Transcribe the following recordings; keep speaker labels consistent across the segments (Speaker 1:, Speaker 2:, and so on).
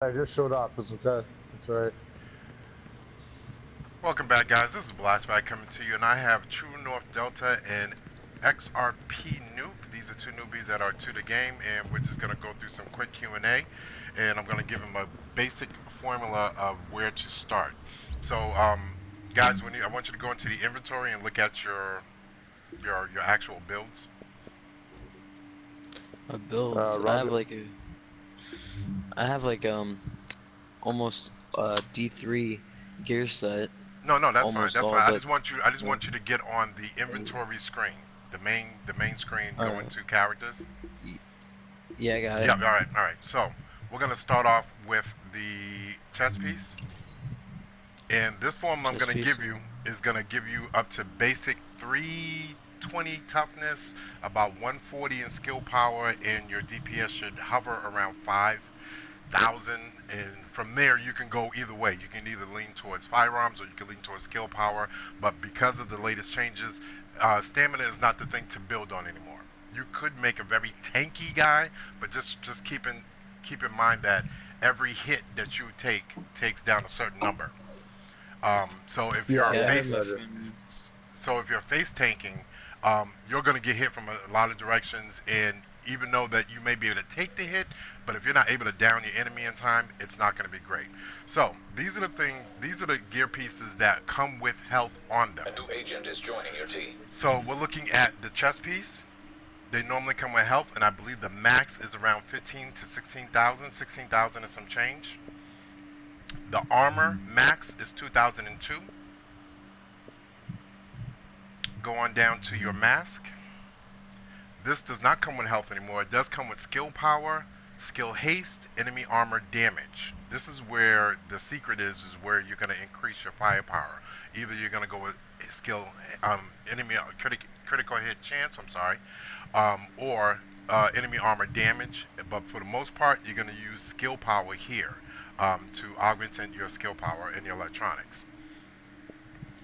Speaker 1: I just showed up. It's okay. It's alright.
Speaker 2: Welcome back, guys. This is Blastback coming to you, and I have True North Delta and XRP Noob. These are two newbies that are to the game, and we're just going to go through some quick Q&A, and I'm going to give them a basic formula of where to start. So, guys, I want you to go into the inventory and look at your actual builds.
Speaker 3: My builds.
Speaker 1: Roger.
Speaker 3: I have like almost D3 gear set.
Speaker 2: No, no, that's fine.
Speaker 3: Almost
Speaker 2: That's
Speaker 3: all,
Speaker 2: fine. I
Speaker 3: but
Speaker 2: just want you. I just want you to get on the inventory screen, the main screen.
Speaker 3: all
Speaker 2: Go
Speaker 3: right.
Speaker 2: into characters.
Speaker 3: Yeah, I got it.
Speaker 2: Yeah, all right, all right. So we're gonna start off with the chess piece, and this form I'm
Speaker 3: Chess
Speaker 2: gonna
Speaker 3: piece.
Speaker 2: give you is gonna give you up to basic 320 toughness, about 140 in skill power, and your DPS should hover around 5,000. And from there, you can go either way. You can either lean towards firearms or you can lean towards skill power. But because of the latest changes, stamina is not the thing to build on anymore. You could make a very tanky guy, but just keep in mind that every hit that you take takes down a certain number. So if
Speaker 1: Yeah,
Speaker 2: you're
Speaker 3: Yeah, I
Speaker 1: yeah,
Speaker 3: have
Speaker 2: face
Speaker 3: my
Speaker 1: Roger.
Speaker 3: friend.
Speaker 2: so if you're face tanking, you're going to get hit from a lot of directions, and even though that you may be able to take the hit, but if you're not able to down your enemy in time, it's not going to be great. So these are the gear pieces that come with health on them.
Speaker 4: A new agent is joining your team.
Speaker 2: So we're looking at the chest piece. They normally come with health, and I believe the max is around 15 to 16,000, 16,000 and some change. The armor max is 2002. Go on down to your mask. This does not come with health anymore. It does come with skill power, skill haste, enemy armor damage. This is where the secret is where you're going to increase your firepower. Either you're going to go with skill, enemy critical hit chance, or enemy armor damage. But for the most part, you're going to use skill power here to augment your skill power in your electronics.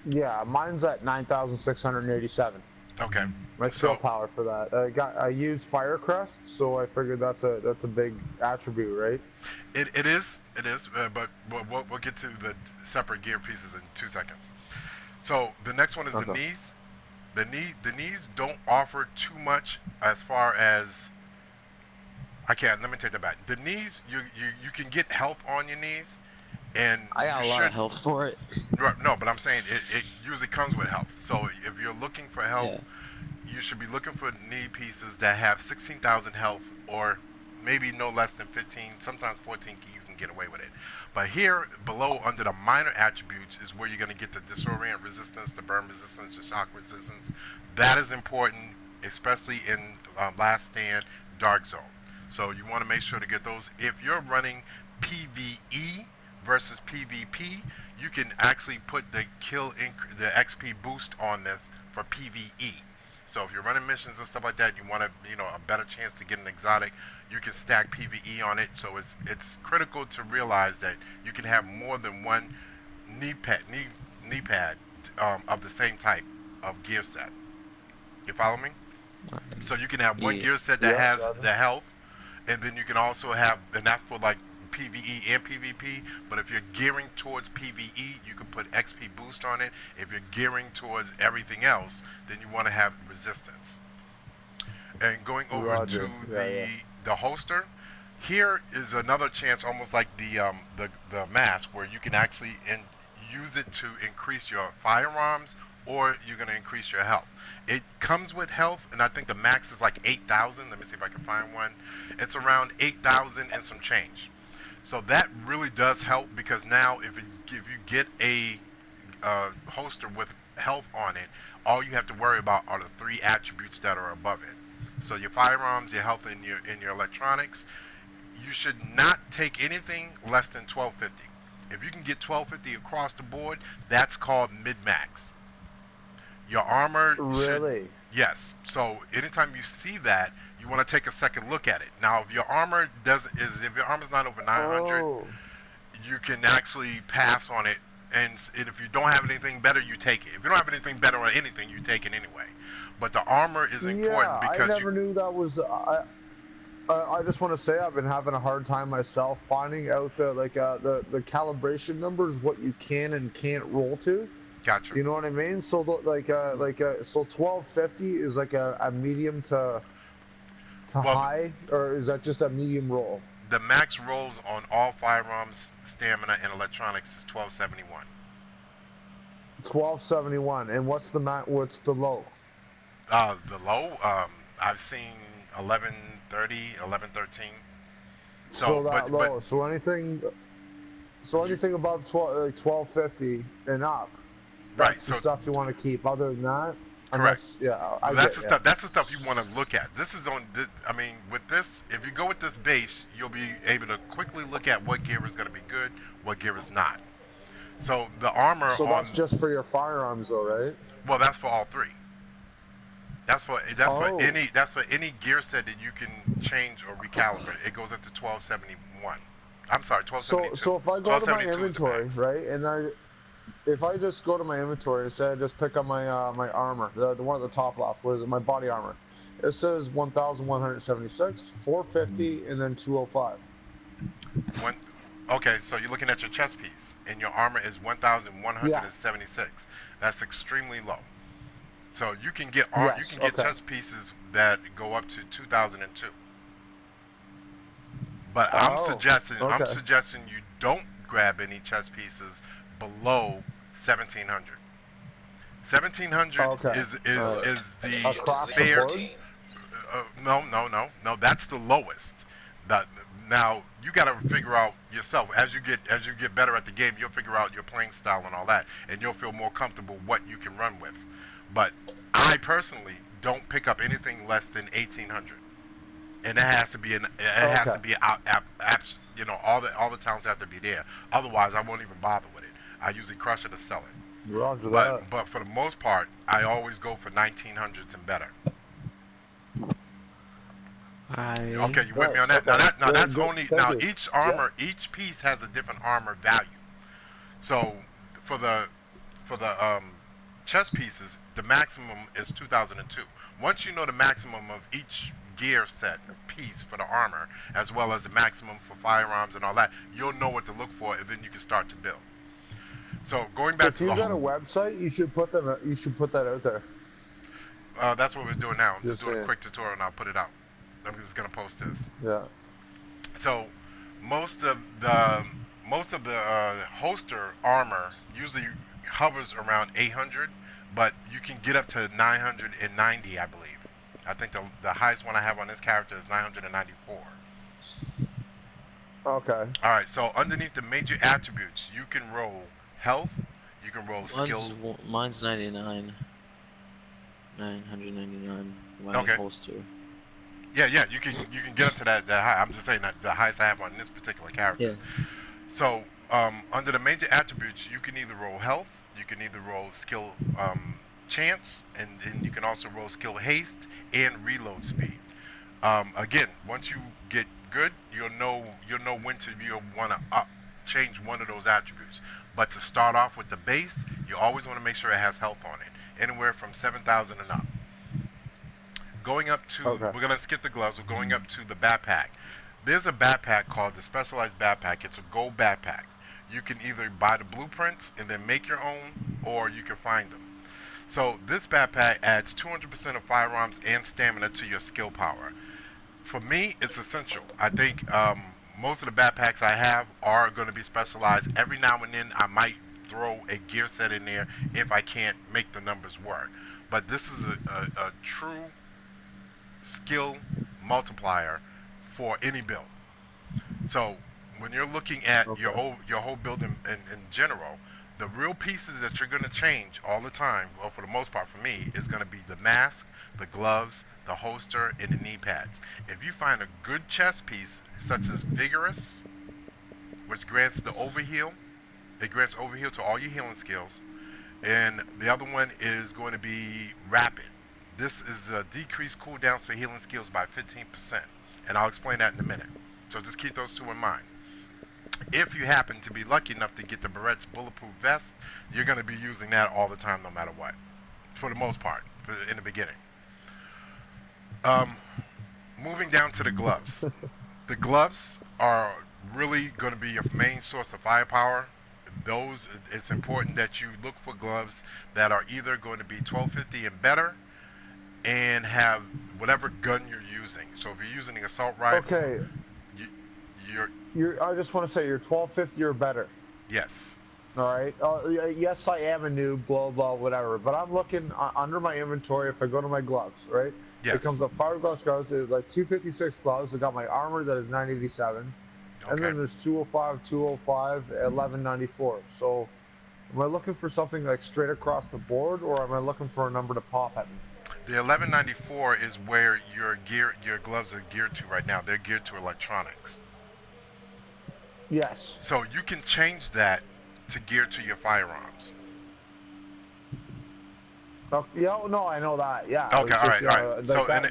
Speaker 1: Yeah, mine's at 9,687.
Speaker 2: Okay,
Speaker 1: My skill
Speaker 2: so
Speaker 1: power for that. I use Firecrest, so I figured that's a big attribute, right?
Speaker 2: it is, but we'll get to the separate gear pieces in 2 seconds. So the next one is the
Speaker 1: Okay.
Speaker 2: knees. The knees don't offer too much as far as I can't. Let me take that back. The knees, you can get health on your knees, and
Speaker 3: I
Speaker 2: you
Speaker 3: got a lot
Speaker 2: should.
Speaker 3: of health for it.
Speaker 2: No, but I'm saying it usually comes with health. So if you're looking for health,
Speaker 3: Yeah.
Speaker 2: you should be looking for knee pieces that have 16,000 health, or maybe no less than 15. Sometimes 14 you can get away with it. But here below, under the minor attributes, is where you're going to get the disorient resistance, the burn resistance, the shock resistance. That is important, especially in Last Stand, Dark Zone. So you want to make sure to get those. If you're running PvE versus PvP, you can actually put the XP boost on this for PvE. So if you're running missions and stuff like that, you want a better chance to get an exotic. You can stack PvE on it. So it's critical to realize that you can have more than one knee pad of the same type of gear set. You follow me? So you can have one
Speaker 3: Yeah.
Speaker 2: gear set that
Speaker 1: Yeah,
Speaker 2: has
Speaker 1: Roger.
Speaker 2: the health, and then you can also have, and that's for like PvE and PvP. But if you're gearing towards PvE, you can put XP boost on it. If you're gearing towards everything else, then you want to have resistance. And going over to
Speaker 1: Roger. Yeah, yeah.
Speaker 2: the holster, here is another chance, almost like the mask, where you can actually use it to increase your firearms, or you're going to increase your health. It comes with health, and I think the max is like 8,000. Let me see if I can find one. It's around 8,000 and some change. So that really does help, because now if you get a holster with health on it, all you have to worry about are the three attributes that are above it. So your firearms, your health, and your electronics. You should not take anything less than 1250. If you can get 1250 across the board, that's called mid max. Your armor should,
Speaker 1: Really?
Speaker 2: yes. So anytime you see that, you want to take a second look at it. Now, if your armor if your armor's not over 900,
Speaker 1: Oh.
Speaker 2: you can actually pass on it. And if you don't have anything better, you take it. If you don't have anything better or anything, you take it anyway. But the armor is
Speaker 1: Yeah,
Speaker 2: important
Speaker 1: I
Speaker 2: because you.
Speaker 1: never knew that was. I just want to say I've been having a hard time myself finding out the calibration numbers, what you can and can't roll to.
Speaker 2: Gotcha.
Speaker 1: You know what I mean? So so 1250 is like a medium to
Speaker 2: Well,
Speaker 1: high, or is that just a medium roll?
Speaker 2: the max rolls on all firearms, stamina, and electronics is 1271.
Speaker 1: 1271. And what's the what's the low?
Speaker 2: The low, I've seen 1130, 1113.
Speaker 1: So
Speaker 2: So,
Speaker 1: that
Speaker 2: but
Speaker 1: low. So
Speaker 2: you,
Speaker 1: anything above 1250 and up,
Speaker 2: right.
Speaker 1: that's the
Speaker 2: So
Speaker 1: stuff you want to keep. Other than that,
Speaker 2: correct.
Speaker 1: unless yeah, I
Speaker 2: Well, that's
Speaker 1: get
Speaker 2: the
Speaker 1: yeah.
Speaker 2: stuff. That's the stuff you want to look at. This is on. This, I mean, with this, if you go with this base, you'll be able to quickly look at what gear is going to be good, what gear is not. So the armor
Speaker 1: So that's
Speaker 2: on,
Speaker 1: just for your firearms, though, right?
Speaker 2: well, that's for all three.
Speaker 1: Oh,
Speaker 2: That's for any gear set that you can change or recalibrate. It goes up to 1271. I'm sorry,
Speaker 1: so
Speaker 2: 1272.
Speaker 1: if I go to my
Speaker 2: 1272 is the
Speaker 1: inventory,
Speaker 2: max.
Speaker 1: right, and if I just go to my inventory and say I just pick up my armor, the one at the top left, what is it? My body armor. It says 1,176, 450, and then 205.
Speaker 2: One, okay, so you're looking at your chest piece, and your armor is
Speaker 1: Yeah.
Speaker 2: 1,176. That's extremely low. So you
Speaker 1: Yes.
Speaker 2: can get
Speaker 1: Okay.
Speaker 2: chest pieces that go up to 2002. But
Speaker 1: Oh.
Speaker 2: I'm
Speaker 1: Okay.
Speaker 2: suggesting you don't grab any chest pieces below 1700. 1700
Speaker 1: Okay. All right.
Speaker 2: is the
Speaker 4: Attention to
Speaker 1: Across
Speaker 4: leave
Speaker 1: the
Speaker 4: your
Speaker 2: fair.
Speaker 1: board.
Speaker 4: team.
Speaker 2: No. That's the lowest. That now you got to figure out yourself as you get better at the game. You'll figure out your playing style and all that, and you'll feel more comfortable what you can run with. But I personally don't pick up anything less than 1800, and it has
Speaker 1: Okay.
Speaker 2: to be all the talents have to be there. Otherwise, I won't even bother with it. I usually crush it or sell it.
Speaker 1: Roger
Speaker 2: But
Speaker 1: that.
Speaker 2: but for the most part, I always go for 1900s and better.
Speaker 3: I
Speaker 2: Okay, you with me on
Speaker 1: Nice.
Speaker 2: that?
Speaker 1: Okay.
Speaker 2: Now
Speaker 1: Good.
Speaker 2: that's
Speaker 1: Good.
Speaker 2: only
Speaker 1: Thank
Speaker 2: now
Speaker 1: you. Yeah.
Speaker 2: each piece has a different armor value. So for the for the chest pieces, the maximum is 2002. Once you know the maximum of each gear set piece for the armor, as well as the maximum for firearms and all that, you'll know what to look for, and then you can start to build. So going back
Speaker 1: If
Speaker 2: to the
Speaker 1: you got a website, you should put them. You should put that out there.
Speaker 2: that's what we're doing now. I'm just
Speaker 1: Just
Speaker 2: doing a
Speaker 1: saying.
Speaker 2: quick tutorial and I'll put it out. I'm just gonna post this.
Speaker 1: Yeah.
Speaker 2: So most of the holster armor usually hovers around 800, but you can get up to 990, I believe. I think the highest one I have on this character is 994.
Speaker 1: Okay.
Speaker 2: All right, so underneath the major attributes, you can roll health, you can roll skill.
Speaker 3: mine's 99, 999. My
Speaker 2: Okay,
Speaker 3: holster.
Speaker 2: yeah, you can get up to that high. I'm just saying that the highest I have on this particular character.
Speaker 3: Yeah.
Speaker 2: So under the major attributes, you can either roll health, you can either roll skill chance, and then you can also roll skill haste and reload speed. Again, once you get good, you'll know when to you'll want to change one of those attributes. But to start off with the base, you always want to make sure it has health on it, anywhere from 7,000 and up. Going up to,
Speaker 1: Okay.
Speaker 2: we're gonna skip the gloves. We're going up to the backpack. There's a backpack called the Specialized Backpack. It's a gold backpack. You can either buy the blueprints and then make your own, or you can find them. So this backpack adds 200% of firearms and stamina to your skill power. For me, it's essential. I think most of the backpacks I have are going to be specialized. Every now and then, I might throw a gear set in there if I can't make the numbers work. But this is a true skill multiplier for any build. So when you're looking at
Speaker 1: Okay.
Speaker 2: your whole build in general, the real pieces that you're going to change all the time, well, for the most part for me, is going to be the mask, the gloves, the holster, and the knee pads. If you find a good chest piece, such as Vigorous, which grants the overheal, it grants overheal to all your healing skills, and the other one is going to be Rapid. This is a decreased cooldowns for healing skills by 15%, and I'll explain that in a minute. So just keep those two in mind. If you happen to be lucky enough to get the Barrett's bulletproof vest, you're going to be using that all the time, no matter what, for the most part, in the beginning. Um, moving down to the gloves. The gloves are really going to be your main source of firepower. Those, it's important that you look for gloves that are either going to be 1250 and better and have whatever gun you're using. So if you're using an assault rifle,
Speaker 1: Okay.
Speaker 2: you,
Speaker 1: I just want to say you're 1250 or better.
Speaker 2: yes.
Speaker 1: All right. Yes, I am a noob, blah, blah, whatever. But I'm looking under my inventory. If I go to my gloves, right? It
Speaker 2: Yes.
Speaker 1: comes up fiberglass gloves. It's like 256 gloves. I got my armor that is 987. And
Speaker 2: Okay.
Speaker 1: then there's 205, 205, 1194. So am I looking for something like straight across the board, or am I looking for a number to pop at me?
Speaker 2: The 1194 is where your gloves are geared to right now. They're geared to electronics.
Speaker 1: Yes.
Speaker 2: So you can change that to gear to your firearms.
Speaker 1: Oh, yeah, no, I know that. Yeah.
Speaker 2: Okay, all right, all right.
Speaker 1: Like
Speaker 2: So in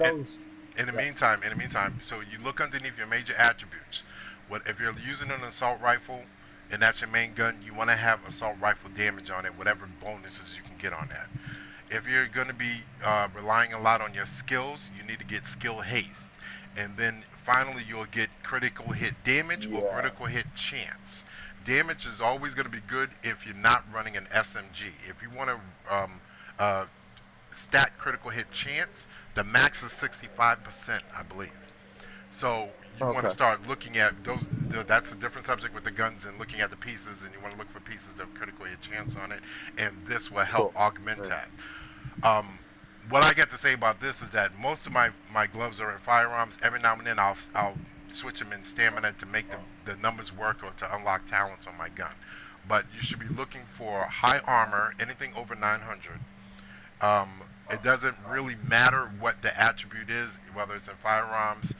Speaker 2: the
Speaker 1: yeah.
Speaker 2: meantime, so you look underneath your major attributes. What if you're using an assault rifle and that's your main gun? You want to have assault rifle damage on it, whatever bonuses you can get on that. If you're going to be relying a lot on your skills, you need to get skill haste, and then finally you'll get critical hit damage or critical hit chance. Damage is always going to be good if you're not running an SMG. If you want to stat critical hit chance, the max is 65%, I believe. So you want to start looking at those. That's a different subject with the guns and looking at the pieces, and you want to look for pieces that have critical hit chance on it, and this will help augment that. What I get to say about this is that most of my gloves are in firearms. Every now and then I'll switch them in stamina to make the numbers work or to unlock talents on my gun. But you should be looking for high armor, anything over 900. It doesn't really matter what the attribute is, whether it's in firearms,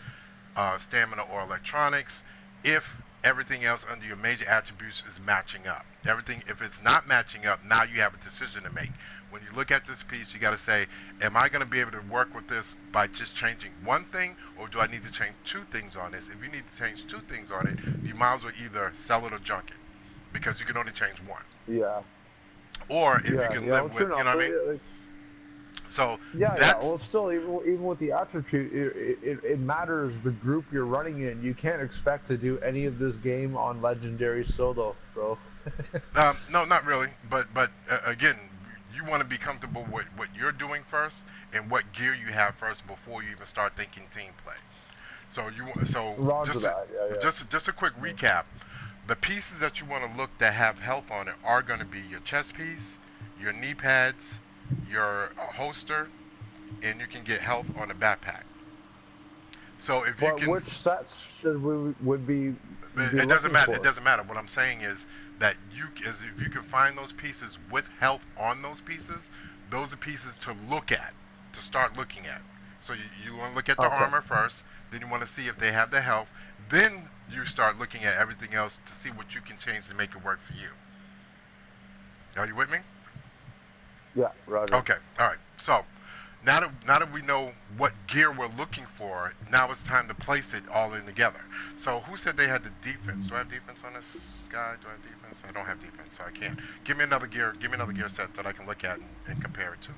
Speaker 2: stamina, or electronics, if everything else under your major attributes is matching up. If it's not matching up, now you have a decision to make. When you look at this piece, you got to say, am I going to be able to work with this by just changing one thing, or do I need to change two things on this? If you need to change two things on it, you might as well either sell it or junk it, because you can only change one.
Speaker 1: Yeah.
Speaker 2: Or if you can live with, you know what I mean? So
Speaker 1: well, still, even with the attribute, it matters the group you're running in. You can't expect to do any of this game on legendary solo, bro.
Speaker 2: No, not really. But again, you want to be comfortable with what you're doing first and what gear you have first before you even start thinking team play. Just a quick recap. The pieces that you want to look that have health on it are going to be your chest piece, your knee pads, your holster, and you can get health on the backpack. So if you can,
Speaker 1: which sets would be?
Speaker 2: It doesn't matter. It doesn't matter. What I'm saying is that if you can find those pieces with health on those pieces, those are pieces to look at, to start looking at. So you want to look at the armor first, then you want to see if they have the health, then you start looking at everything else to see what you can change to make it work for you. Are you with me?
Speaker 1: Yeah, roger.
Speaker 2: Okay, all right. So now that we know what gear we're looking for, now it's time to place it all in together. So who said they had the defense? Do I have defense on this guy? Do I have defense? I don't have defense, so I can't. Give me another gear set that I can look at and compare it to.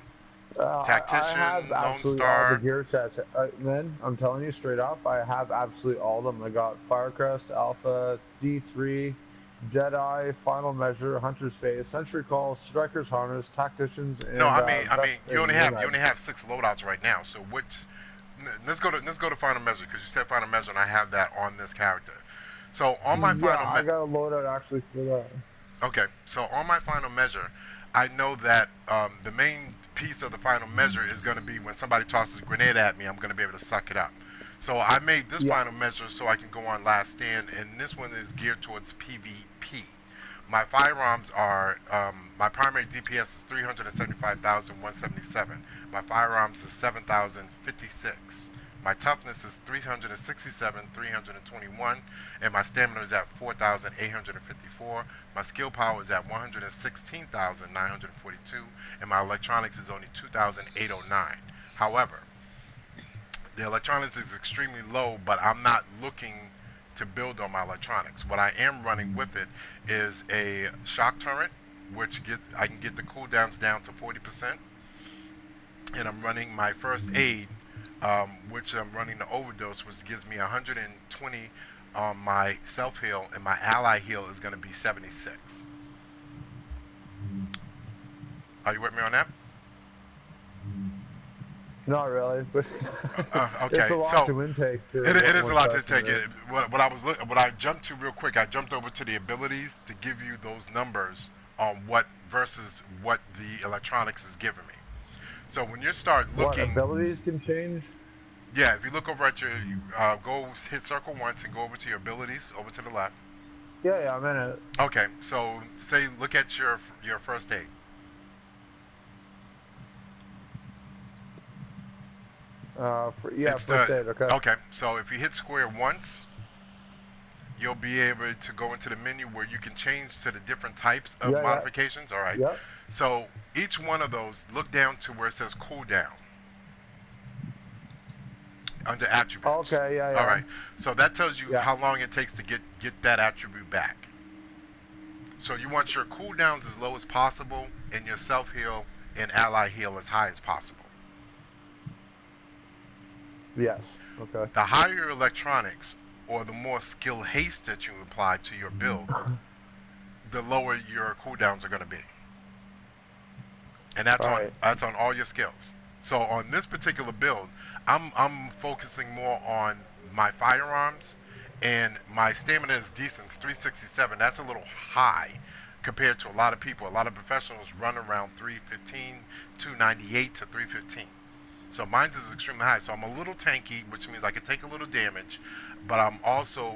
Speaker 2: Tactician,
Speaker 1: I have
Speaker 2: Lone
Speaker 1: absolutely
Speaker 2: Star.
Speaker 1: all the gear sets. Man, I'm telling you straight up, I have absolutely all of them. I got Firecrest, Alpha, D3, Jedi, Final Measure, Hunter's Face, Sentry Call, Striker's Harness, Tacticians, and
Speaker 2: No, I mean, you only have 6 loadouts right now. So let's go to Final Measure, because you said Final Measure, and I have that on this character. So on my final
Speaker 1: I got a loadout actually for that.
Speaker 2: Okay, so on my Final Measure, I know that the main piece of the Final Measure is going to be when somebody tosses a grenade at me, I'm going to be able to suck it up. So I made this Final Measure so I can go on Last Stand, and this one is geared towards PvP. My firearms are, my primary DPS is 375,177. My firearms is 7,056. My toughness is 321, and my stamina is at 4,854. My skill power is at 116,942, and my electronics is only 2,809. However, the electronics is extremely low, but I'm not looking to build on my electronics. What I am running with it is a shock turret, which I can get the cooldowns down to 40%, and I'm running my first aid which I'm running the overdose, which gives me 120 on my self heal, and my ally heal is going to be 76. Are you with me on that?
Speaker 1: Not really, but it's
Speaker 2: Okay,
Speaker 1: a lot
Speaker 2: so
Speaker 1: to intake.
Speaker 2: it is a
Speaker 1: One
Speaker 2: lot to
Speaker 1: session,
Speaker 2: take. It. What I jumped to real quick, I jumped over to the abilities to give you those numbers on what versus what the electronics is giving me. So when you start
Speaker 1: What
Speaker 2: looking,
Speaker 1: abilities can change?
Speaker 2: yeah, if you look over at your, go hit circle once and go over to your abilities, over to the left.
Speaker 1: Yeah, I'm in it.
Speaker 2: Okay, so say look at your first aid.
Speaker 1: Yeah,
Speaker 2: It's
Speaker 1: first
Speaker 2: the
Speaker 1: aid. Okay.
Speaker 2: okay. So if you hit square once, you'll be able to go into the menu where you can change to the different types of
Speaker 1: Yeah,
Speaker 2: modifications. All right.
Speaker 1: yeah.
Speaker 2: So each one of those, look down to where it says cooldown under attributes.
Speaker 1: Okay, yeah,
Speaker 2: All
Speaker 1: yeah.
Speaker 2: right. So that tells you
Speaker 1: Yeah.
Speaker 2: how long it takes to get that attribute back. So you want your cooldowns as low as possible and your self heal and ally heal as high as possible.
Speaker 1: Yes. Okay.
Speaker 2: The higher your electronics or the more skill haste that you apply to your build, the lower your cooldowns are going to be. And
Speaker 1: All right.
Speaker 2: that's on all your skills. So on this particular build, I'm focusing more on my firearms, and my stamina is decent. It's 367. That's a little high compared to a lot of people. A lot of professionals run around 315, 298 to 315. So mine's is extremely high. So I'm a little tanky, which means I can take a little damage, but I'm also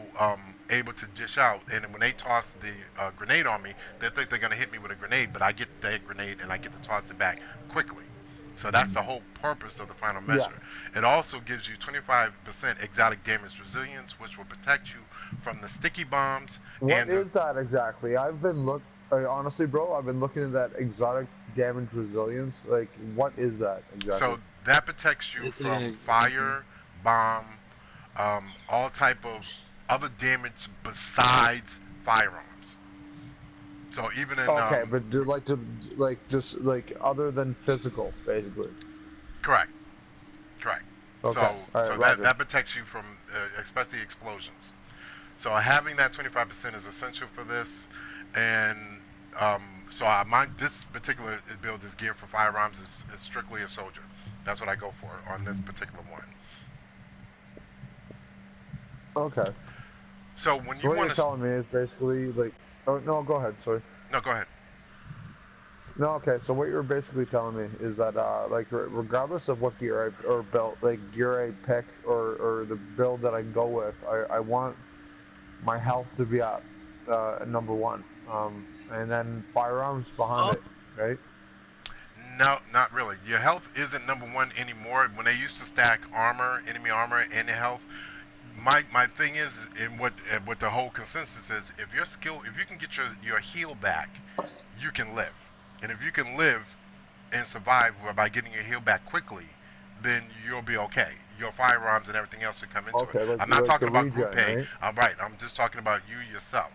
Speaker 2: able to dish out. And when they toss the grenade on me, they think they're going to hit me with a grenade, but I get that grenade and I get to toss it back quickly. So that's the whole purpose of the final
Speaker 1: Yeah.
Speaker 2: measure. It also gives you 25% exotic damage resilience, which will protect you from the sticky bombs.
Speaker 1: What is that exactly? Honestly, bro, I've been looking at that exotic damage resilience. Like, what is that exactly?
Speaker 2: So that protects you
Speaker 3: It's
Speaker 2: from
Speaker 3: an
Speaker 2: fire, bomb, all type of other damage besides firearms. So even in
Speaker 1: Okay, but just like other than physical, basically.
Speaker 2: correct.
Speaker 1: Okay.
Speaker 2: So
Speaker 1: All right,
Speaker 2: so
Speaker 1: Roger.
Speaker 2: that protects you from especially explosions. So having that 25% is essential for this, and so this particular build is geared for firearms. Is strictly a soldier. That's what I go for on this particular one.
Speaker 1: Okay.
Speaker 2: So when
Speaker 1: So
Speaker 2: you
Speaker 1: what you're
Speaker 2: want to,
Speaker 1: telling me is basically like, oh no, go ahead. Sorry.
Speaker 2: no, go ahead.
Speaker 1: No, okay. So what you're basically telling me is that like regardless of what gear or build, like gear I pick or the build that I go with, I want my health to be at number one, and then firearms behind
Speaker 3: Oh.
Speaker 1: it, right?
Speaker 2: No, not really. Your health isn't number one anymore. When they used to stack armor, enemy armor, and health, my thing is, and what the whole consensus is, if you can get your heal back, you can live, and if you can live and survive by getting your heal back quickly, then you'll be okay. Your firearms and everything else will come into it.
Speaker 1: Okay,
Speaker 2: I'm not
Speaker 1: like the
Speaker 2: talking about
Speaker 1: regen,
Speaker 2: group A.
Speaker 1: right?
Speaker 2: I'm right. I'm just talking about you yourself.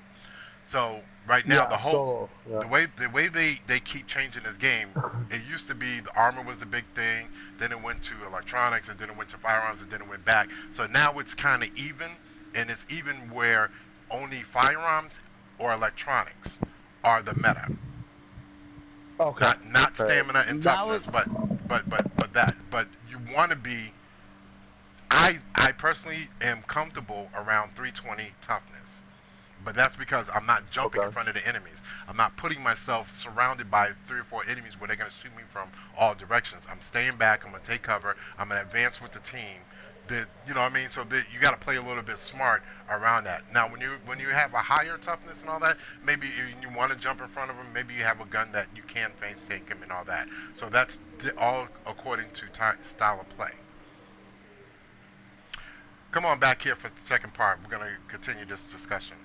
Speaker 2: So right now,
Speaker 1: Yeah, solo. Yeah.
Speaker 2: the way they keep changing this game, it used to be the armor was the big thing, then it went to electronics, and then it went to firearms, and then it went back. So now it's kind of even, and it's even where only firearms or electronics are the meta.
Speaker 1: Okay.
Speaker 2: Not
Speaker 1: All right.
Speaker 2: stamina and
Speaker 3: That was
Speaker 2: toughness, but you want to be. I personally am comfortable around 320 toughness. But that's because I'm not jumping in
Speaker 1: Okay.
Speaker 2: front of the enemies. I'm not putting myself surrounded by 3 or 4 enemies where they're going to shoot me from all directions. I'm staying back. I'm going to take cover. I'm going to advance with the team. You know what I mean? So you got to play a little bit smart around that. Now, when you have a higher toughness and all that, maybe you want to jump in front of them. Maybe you have a gun that you can face tank him and all that. So that's all according to style of play. Come on back here for the second part. We're going to continue this discussion.